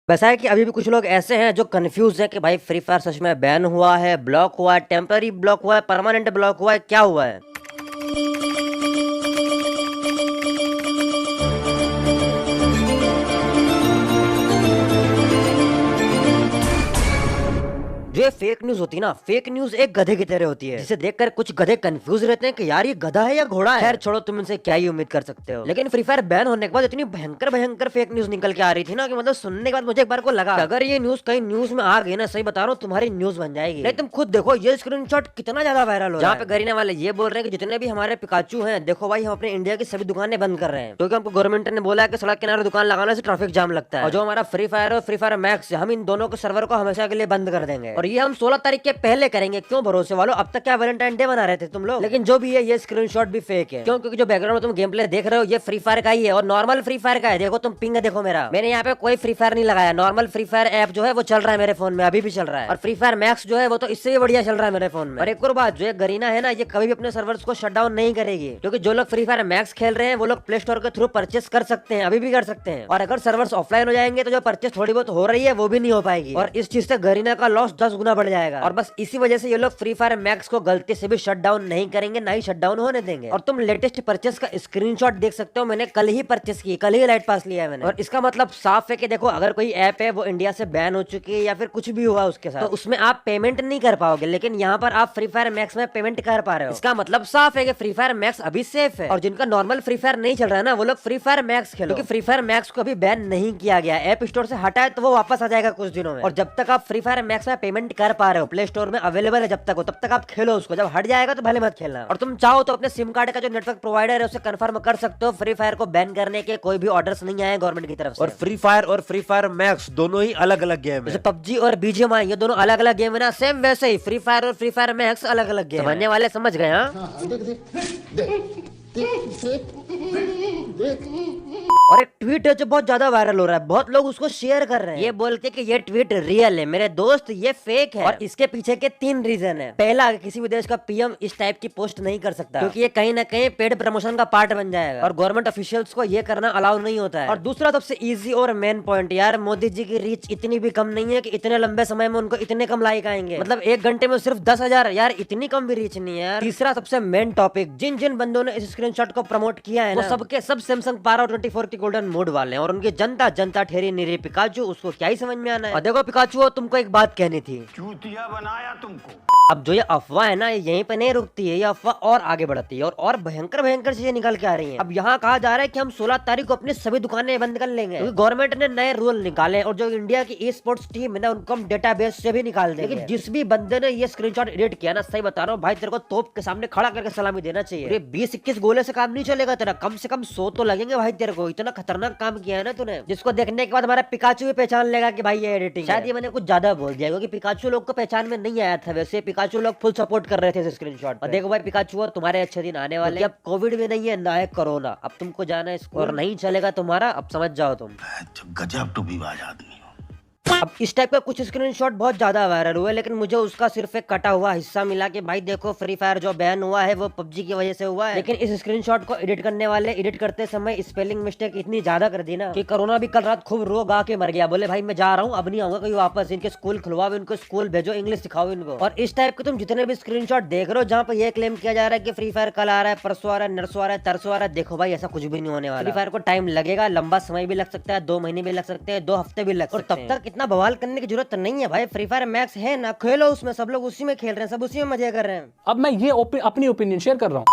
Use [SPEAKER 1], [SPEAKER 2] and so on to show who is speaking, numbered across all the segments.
[SPEAKER 1] वैसा है कि अभी भी कुछ लोग ऐसे हैं जो कंफ्यूज है कि भाई फ्री फायर सच में बैन हुआ है, ब्लॉक हुआ है, टेम्पररी ब्लॉक हुआ है, परमानेंट ब्लॉक हुआ है, क्या हुआ है। जो ये फेक न्यूज होती है ना, फेक न्यूज एक गधे की तरह होती है जिसे देखकर कुछ गधे कंफ्यूज रहते हैं कि यार ये गधा है या घोड़ा है। खैर छोड़ो, तुम इनसे क्या ही उम्मीद कर सकते हो। लेकिन फ्री फायर बैन होने के बाद इतनी भयंकर भयंकर फेक न्यूज निकल के आ रही थी ना कि मतलब सुनने के बाद मुझे एक बार को लगा अगर ये न्यूज कहीं न्यूज में आ गई ना, सही बता रहा हूँ तुम्हारी न्यूज बन जाएगी। लेकिन तुम खुद देखो ये स्क्रीनशॉट कितना ज्यादा वायरल हो रहा है, जहाँ पे गरीना वाले ये बोल रहे हैं कि जितने भी हमारे पिकाचू हैं, देखो भाई हम अपने इंडिया की सभी दुकानें बंद कर रहे हैं क्योंकि हमको गवर्नमेंट ने बोला है कि सड़क किनारे दुकान लगाने से ट्रैफिक जाम लगता है। और जो हमारा फ्री फायर और फ्री फायर मैक्स, हम इन दोनों के सर्वर को हमेशा के लिए बंद कर देंगे और ये हम 16 तारीख के पहले करेंगे। क्यों भरोसे वालों, अब तक क्या वैलेंटाइन डे बना रहे थे तुम लोग। लेकिन जो भी है ये स्क्रीनशॉट भी फेक है। क्यों? क्योंकि जो बैकग्राउंड में तुम गेम प्ले देख रहे हो ये फ्री फायर का ही है और नॉर्मल फ्री फायर का है। देखो तुम पिंग देखो मेरा, मैंने यहाँ पे कोई फ्री फायर नहीं लगाया। नॉर्मल फ्री फायर ऐप जो है वो चल रहा है मेरे फोन में, अभी भी चल रहा है। और फ्री फायर मैक्स जो है वो तो इससे भी बढ़िया चल रहा है मेरे फोन में। और एक और बात, जो ये गरीना है ना, ये कभी भी अपने सर्वर्स को शट डाउन नहीं करेगी क्योंकि जो लोग फ्री फायर मैक्स खेल रहे हैं वो लोग प्ले स्टोर के थ्रू परचेस कर सकते हैं, अभी भी कर सकते हैं। और अगर सर्वर्स ऑफलाइन हो जाएंगे तो जो परचेस थोड़ी बहुत हो रही है वो भी नहीं हो पाएगी और इस चीज से गरीना का लॉस 10 गुना बढ़ जाएगा। और बस इसी वजह से ये लोग फ्री फायर मैक्स को गलती से भी शट डाउन नहीं करेंगे, ना ही शट डाउन होने देंगे। और तुम लेटेस्ट परचेस का स्क्रीनशॉट देख सकते हो, मैंने कल ही परचेस की, कल ही लाइट पास लिया है मैंने। और इसका मतलब साफ है कि देखो अगर कोई ऐप है वो इंडिया से बैन हो चुकी है या फिर कुछ भी हुआ उसके साथ, तो उसमें आप पेमेंट नहीं कर पाओगे। लेकिन यहाँ पर आप फ्री फायर मैक्स में पेमेंट कर पा रहे हो। इसका मतलब साफ है कि फ्री फायर मैक्स अभी सेफ है। और जिनका नॉर्मल फ्री फायर नहीं चल रहा है ना, वो लोग फ्री फायर मैक्स खेलो क्योंकि फ्री फायर मैक्स को अभी बैन नहीं किया गया। ऐप स्टोर से हटा है तो वो वापस आ जाएगा कुछ दिनों में। और जब तक आप फ्री फायर मैक्स में पेमेंट कर पा रहे हो, प्ले स्टोर में अवेलेबल है जब तक हो, तब तक आप खेलो उसको। जब हट जाएगा तो भले मत खेलना। और तुम चाहो तो अपने सिम कार्ड का जो नेटवर्क प्रोवाइडर है उसे कंफर्म कर सकते हो। फ्री फायर को बैन करने के कोई भी ऑर्डर्स नहीं आए गवर्नमेंट की तरफ से।
[SPEAKER 2] और फ्री फायर और फ्री फायर मैक्स दोनों ही अलग अलग गेम है।
[SPEAKER 1] जैसे पबजी और बीजीएमआई ये दोनों अलग अलग गेम है ना, सेम वैसे ही फ्री फायर और फ्री फायर मैक्स अलग अलग गेम। समझने वाले समझ गए। हाँ, और एक ट्वीट है जो बहुत ज्यादा वायरल हो रहा है, बहुत लोग उसको शेयर कर रहे हैं ये बोल के कि ये ट्वीट रियल है मेरे दोस्त, ये फेक है। और इसके पीछे के 3 रीजन है। पहला, किसी भी देश का पीएम इस टाइप की पोस्ट नहीं कर सकता क्योंकि ये कहीं ना कहीं पेड प्रमोशन का पार्ट बन जाएगा और गवर्नमेंट ऑफिशियल्स को ये करना अलाउ नहीं होता है। और दूसरा सबसे इजी और मेन पॉइंट, यार मोदी जी की रीच इतनी भी कम नहीं है कि इतने लंबे समय में उनको इतने कम लाइक आएंगे। मतलब 1 घंटे में सिर्फ 10,000, यार इतनी कम भी रीच नहीं है यार। तीसरा सबसे मेन टॉपिक, जिन जिन बंदों ने इस स्क्रीनशॉट को प्रमोट किया है वो सबके सब सैमसंग पारा 24 की गोल्डन मोड वाले हैं और उनकी जनता जनता ठहरी निरी पिकाचू, उसको क्या ही समझ में आना है। और देखो पिकाचू, तुमको एक बात कहनी थी,
[SPEAKER 3] चूतिया बनाया तुमको।
[SPEAKER 1] अब जो ये अफवाह है ना, ये यहीं पे नहीं रुकती है, ये अफवाह और आगे बढ़ती है और भयंकर भयंकर चीजें निकल के आ रही हैं। अब यहाँ कहा जा रहा है कि हम 16 तारीख को अपनी सभी दुकानें बंद कर लेंगे क्योंकि गवर्नमेंट ने नए रूल निकाले और जो इंडिया की ई स्पोर्ट्स टीम है ना, उनको हम डेटाबेस से भी निकाल देंगे। लेकिन जिस भी बंदे ने ये स्क्रीनशॉट एडिट किया ना, सही बता रहा हूँ भाई, तेरे को तोप के सामने खड़ा करके सलामी देना चाहिए। 20-21 गोले से काम नहीं चलेगा तेरा, कम से कम 100 तो लगेंगे भाई तेरे को। इतना खतरनाक काम किया है ना तूने, जिसको देखने के बाद हमारा पिकाचू भी पहचान लेगा कि भाई ये एडिटिंग। शायद ये मैंने कुछ ज्यादा बोल दिया क्योंकि पिकाचू लोग को पहचान में नहीं आया था। वैसे पिकाचू लोग फुल सपोर्ट कर रहे थे इस स्क्रीनशॉट। और देखो भाई पिकाचू, और तुम्हारे अच्छे दिन आने वाले। अब कोविड भी नहीं है ना है कोरोना, अब तुमको जाना है स्कूल और नहीं चलेगा तुम्हारा, अब समझ जाओ तुम।
[SPEAKER 3] गजब टूबीबाज आदमी हो।
[SPEAKER 1] अब इस टाइप का कुछ स्क्रीनशॉट बहुत ज्यादा वायरल हुआ है, लेकिन मुझे उसका सिर्फ एक कटा हुआ हिस्सा मिला कि भाई देखो फ्री फायर जो बैन हुआ है वो पबजी की वजह से हुआ है। लेकिन इस स्क्रीनशॉट को एडिट करने वाले एडिट करते समय स्पेलिंग मिस्टेक इतनी ज्यादा कर दी ना कि कोरोना भी कल रात खूब रो गा के मर गया। बोले भाई मैं जा रहा हूँ, अब नहीं आऊंगा कहीं वापस, इनके स्कूल खुलवाओ, इनको स्कूल भेजो, इंग्लिश सिखाओ इनको। और इस टाइप के तुम जितने भी स्क्रीनशॉट देख रहे हो जहाँ पे ये क्लेम किया जा रहा है कि फ्री फायर कल आ रहा है, परसों आ रहा है, नरसों आ रहा है, तरसों आ रहा है, देखो भाई ऐसा कुछ भी नहीं होने वाला। फ्री फायर को टाइम लगेगा, लंबा समय भी लग सकता है, 2 महीने भी लग सकते हैं, 2 हफ्ते भी लग सकते हैं। और तब तक इतना बवाल करने की जरूरत नहीं है भाई। फ्री फायर मैक्स है ना, खेलो उसमें, सब लोग उसी में खेल रहे हैं, सब उसी में मजे कर रहे हैं।
[SPEAKER 4] अब मैं ये अपनी ओपिनियन शेयर कर रहा हूँ।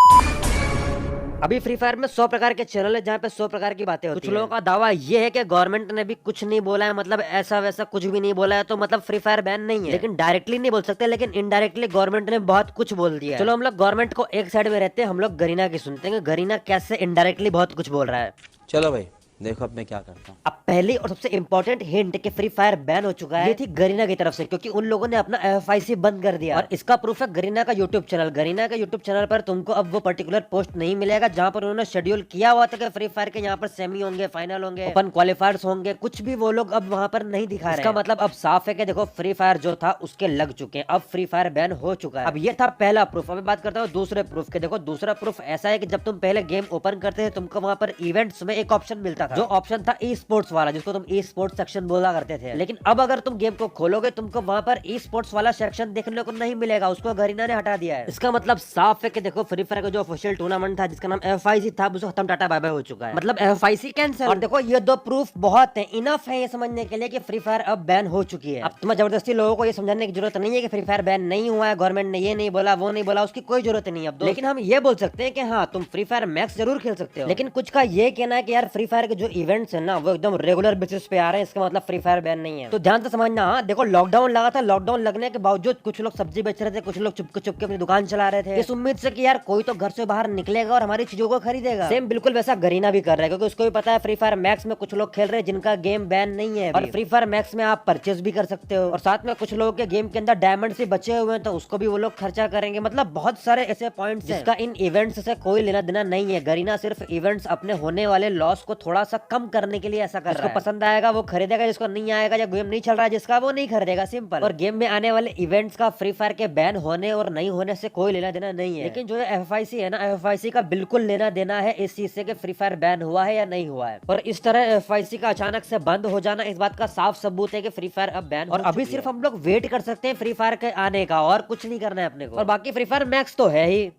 [SPEAKER 1] अभी फ्री फायर में 100 प्रकार के चैनल है जहाँ पे 100 प्रकार की बातें होती हैं। कुछ लोगों का दावा ये है कि गवर्नमेंट ने भी कुछ नहीं बोला है, मतलब ऐसा वैसा कुछ भी नहीं बोला है, तो मतलब फ्री फायर बैन नहीं है। लेकिन डायरेक्टली नहीं बोल सकते, लेकिन इनडायरेक्टली गवर्नमेंट ने बहुत कुछ बोल दिया है। चलो हम लोग गवर्नमेंट को एक साइड में रहते हैं, हम लोग गरीना की सुनते हैं, गरीना कैसे इनडायरेक्टली बहुत कुछ बोल रहा है।
[SPEAKER 5] चलो भाई देखो अब मैं क्या करता हूँ।
[SPEAKER 1] अब पहली और सबसे इम्पोर्टेंट हिंट कि फ्री फायर बैन हो चुका है, ये थी गरीना की तरफ से, क्योंकि उन लोगों ने अपना FIC बंद कर दिया। और इसका प्रूफ है गरीना का यूट्यूब चैनल। गरीना के यूट्यूब चैनल पर तुमको अब वो पर्टिकुलर पोस्ट नहीं मिलेगा जहाँ पर उन्होंने शेड्यूल किया हुआ था कि फ्री फायर के यहाँ पर सेमी होंगे, फाइनल होंगे, ओपन क्वालिफायर्स होंगे, कुछ भी वो लोग अब वहाँ पर नहीं दिखा रहे। इसका मतलब अब साफ है कि देखो फ्री फायर जो था उसके लग चुके हैं, अब फ्री फायर बैन हो चुका है। अब ये था पहला प्रूफ। अभी बात करता हूँ दूसरे प्रूफ के। देखो दूसरा प्रूफ ऐसा है कि जब तुम पहले गेम ओपन करते थे तुमको वहाँ पर इवेंट्स में एक ऑप्शन मिलता मिलता था, जो ऑप्शन था ई स्पोर्ट्स वाला, जिसको तुम ई स्पोर्ट्स सेक्शन बोला करते थे। लेकिन अब अगर तुम गेम को खोलोगे तुमको वहाँ पर ई स्पोर्ट्स वाला सेक्शन देखने को नहीं मिलेगा, उसको गरीना ने हटा दिया है। इसका मतलब साफ है कि देखो फ्री फायर का जो ऑफिशियल टूर्नामेंट था जिसका नाम FIC था, उसको खत्म, टाटा बाय बाय हो चुका है, मतलब FIC कैंसिल। और देखो ये 2 प्रूफ बहुत है, इनफ है ये समझने के लिए कि फ्री फायर अब बैन हो चुकी है। अब तुम्हें जबरदस्ती लोगों को ये समझाने की जरूरत नहीं है कि फ्री फायर बैन नहीं हुआ है, गवर्नमेंट ने ये नहीं बोला वो नहीं बोला, उसकी कोई जरूरत नहीं है अब। लेकिन हम ये बोल सकते हैं कि हाँ तुम फ्री फायर मैक्स जरूर खेल सकते हो, लेकिन कुछ का ये कहना है कि यार फ्री फायर के जो इवेंट्स है ना वो एकदम रेगुलर बेसिस पे आ रहे हैं, इसका मतलब फ्री फायर बैन नहीं है। तो ध्यान से समझना। हाँ देखो लॉकडाउन लगा था, लॉकडाउन लगने के बावजूद कुछ लोग सब्जी बेच रहे थे, कुछ लोग चुपके चुपके अपनी दुकान चला रहे थे, इस उम्मीद से कि यार कोई तो घर से बाहर निकलेगा और हमारी चीजों को खरीदेगा। सेम बिल्कुल वैसा गरीना भी कर रहा है, क्योंकि उसको भी पता है फ्री फायर मैक्स में कुछ लोग खेल रहे हैं जिनका गेम बैन नहीं है, और फ्री फायर मैक्स में आप परचेज भी कर सकते हो, और साथ में कुछ लोगों के गेम के अंदर डायमंड भी बचे हुए हैं तो उसको भी वो लोग खर्चा करेंगे। मतलब बहुत सारे ऐसे पॉइंट्स हैं जिसका इन इवेंट्स से कोई लेना देना नहीं है। गरीना सिर्फ इवेंट्स अपने होने वाले लॉस को थोड़ा सा कम करने के लिए ऐसा कर रहा है। पसंद आएगा वो खरीदेगा, जिसको नहीं आएगा या गेम नहीं चल रहा है जिसका, वो नहीं खरीदेगा, सिंपल। और गेम में आने वाले इवेंट्स का फ्री फायर के बैन होने और नहीं होने से कोई लेना देना नहीं है। लेकिन जो FIC है ना, FIC का बिल्कुल लेना देना है इस चीज से कि फ्री फायर बैन हुआ है या नहीं हुआ है। और इस तरह FIC का अचानक से बंद हो जाना इस बात का साफ सबूत है कि फ्री फायर अब बैन, और अभी सिर्फ हम लोग वेट कर सकते हैं फ्री फायर के आने का, और कुछ नहीं करना है अपने को। और बाकी फ्री फायर मैक्स तो है ही।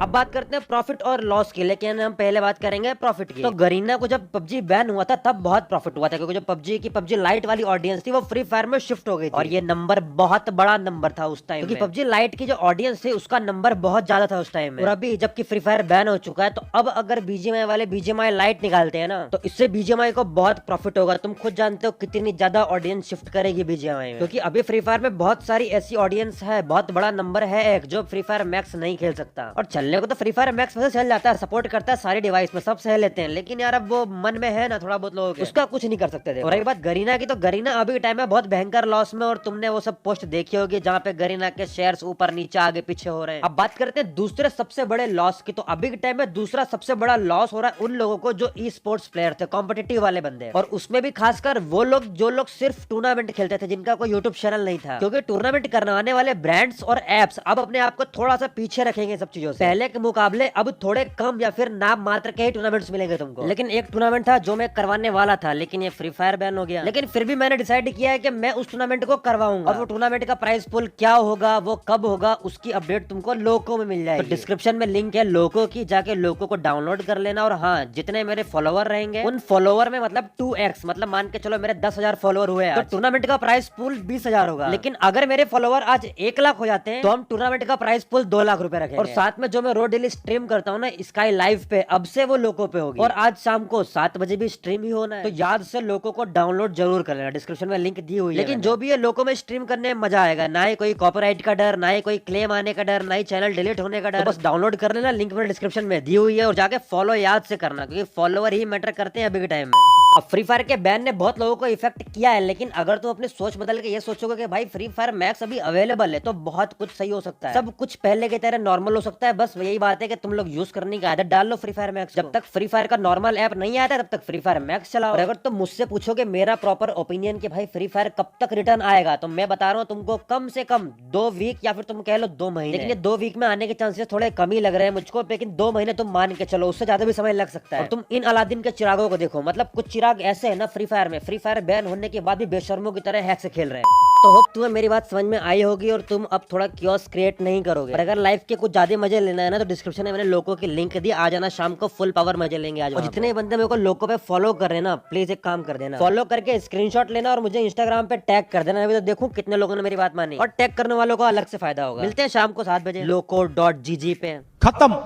[SPEAKER 1] अब बात करते हैं प्रॉफिट और लॉस की, लेकिन हम पहले बात करेंगे प्रॉफिट की। तो गरीना को जब PUBG बैन हुआ था तब बहुत प्रॉफिट हुआ था, क्योंकि जो PUBG लाइट वाली ऑडियंस थी वो फ्री फायर में शिफ्ट हो गई थी, और ये नंबर बहुत बड़ा नंबर था उस टाइम, क्योंकि PUBG लाइट की जो ऑडियंस थी उसका नंबर बहुत ज्यादा था उस टाइम में। और अभी जबकि फ्री फायर बैन हो चुका है तो अब अगर BGMI वाले BGMI लाइट निकालते हैं ना, तो इससे BGMI को बहुत प्रॉफिट होगा। तुम खुद जानते हो कितनी ज्यादा ऑडियंस शिफ्ट करेगी BGMI में, क्योंकि अभी फ्री फायर में बहुत सारी ऐसी ऑडियंस है, बहुत बड़ा नंबर है एक, जो फ्री फायर मैक्स नहीं खेल सकता। और चलने को तो फ्री फायर मैक्स वैसे चल जाता है, सपोर्ट करता है सारी डिवाइस में, सब सह लेते हैं, लेकिन यार अब वो मन में है ना थोड़ा बहुत लोगों के, उसका कुछ नहीं कर सकते थे। और एक बात गरीना की, तो गरीना अभी टाइम में बहुत भयंकर लॉस में, और तुमने वो सब पोस्ट देखी होगी जहाँ पे गरीना के शेयर्स ऊपर नीचे आगे पीछे हो रहे हैं। अब बात करते हैं दूसरे सबसे बड़े लॉस की, तो अभी के टाइम में दूसरा सबसे बड़ा लॉस हो रहा है उन लोगों को जो ई स्पोर्ट्स प्लेयर थे, कॉम्पिटिटिव वाले बंदे, और उसमें भी खासकर वो लोग जो लोग सिर्फ टूर्नामेंट खेलते थे, जिनका कोई यूट्यूब चैनल नहीं था, क्योंकि टूर्नामेंट करवाने वाले ब्रांड्स और एप्स अब अपने आप को थोड़ा सा पीछे रखेंगे सब चीजों से। पहले के मुकाबले अब थोड़े कम या फिर नाम मात्र के ही टूर्नामेंट्स मिलेंगे तुमको। लेकिन एक टूर्नामेंट था जो मैं करवाने वाला था, लेकिन ये फ्री फायर बैन हो गया, लेकिन फिर भी मैंने डिसाइड किया है कि मैं उस टूर्नामेंट को करवाऊंगा। और वो टूर्नामेंट का प्राइस पूल क्या होगा, वो कब होगा, उसकी अपडेट तुमको लोको में मिल जाएगी। तो डिस्क्रिप्शन में लिंक है लोको की, जाके लोको को डाउनलोड कर लेना। और हाँ, जितने मेरे फॉलोवर रहेंगे उन फॉलोवर में मतलब 2x, मतलब मान के चलो मेरे 10,000 फॉलोवर हुए तो टूर्नामेंट का प्राइस पूल 20,000 होगा। लेकिन अगर मेरे फॉलोवर आज 1 लाख हो जाते हैं तो हम टूर्नामेंट का प्राइस पूल 2 लाख रुपए रखेंगे। और साथ में जो मैं रोज डेली स्ट्रीम करता हूँ ना स्काई लाइव पे, अब से वो लोगों पे होगी, और आज शाम को 7 बजे भी स्ट्रीम ही होना है। तो याद से लोगों को डाउनलोड जरूर कर लेना, डिस्क्रिप्शन में लिंक दी हुई है। लेकिन जो भी है लोगों में स्ट्रीम करने में मजा आएगा, ना ही कोई कॉपीराइट का डर, ना ही कोई क्लेम आने का डर, ना ही चैनल डिलीट होने का डर। तो बस डाउनलोड कर लेना, लिंक में डिस्क्रिप्शन में दी हुई है, और जाके फॉलो याद से करना, क्योंकि फॉलोवर ही मैटर करते हैं अभी के टाइम में। अब फ्री फायर के बैन ने बहुत लोगों को इफेक्ट किया है, लेकिन अगर तुम अपनी सोच बदल के ये सोचोगे कि भाई फ्री फायर मैक्स अभी अवेलेबल है तो बहुत कुछ सही हो सकता है, सब कुछ पहले की तरह नॉर्मल हो सकता है। बस यही बात है कि तुम लोग यूज करने की आदत डाल लो फ्री फायर मैक्स। जब तक फ्री फायर का नॉर्मल ऐप नहीं आता तब तक फ्री फायर मैक्स चलाओ। और अगर तुम मुझसे पूछोगे मेरा प्रॉपर ओपिनियन कि भाई फ्री फायर कब तक रिटर्न आएगा, तो मैं बता रहा हूँ तुमको कम से कम 2 वीक या फिर तुम कह लो 2 महीने। लेकिन ये 2 वीक में आने के चांसेस थोड़े कम ही लग रहे हैं मुझको, लेकिन 2 महीने तुम मान के चलो, उससे ज्यादा भी समय लग सकता है। और तुम इन अलादीन के चिरागों को देखो, मतलब कुछ चिराग ऐसे है ना फ्री फायर में, फ्री फायर बैन होने के बाद भी बेशर्मों की तरह हैक से खेल रहे हैं। तो होप तुम्हें मेरी बात समझ में आई होगी और तुम अब थोड़ा क्योस क्रिएट नहीं करोगे। और अगर लाइफ के कुछ ज्यादा मजे लेना है ना, तो डिस्क्रिप्शन में मैंने लोगों की लिंक दी, आ जाना शाम को, फुल पावर मजे लेंगे आज। और जितने बंदे मेरे को लोगों पे फॉलो कर रहे हैं ना, प्लीज एक काम कर देना, फॉलो करके स्क्रीनशॉट लेना और मुझे इंस्टाग्राम पे टैग कर देना, अभी तो देखूं कितने लोगों ने मेरी बात मानी। और टैग करने वालों को अलग से फायदा होगा। मिलते हैं शाम को 7 बजे loco.gg पे।
[SPEAKER 6] खत्म,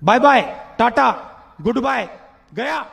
[SPEAKER 6] bye bye, tata, goodbye, गया।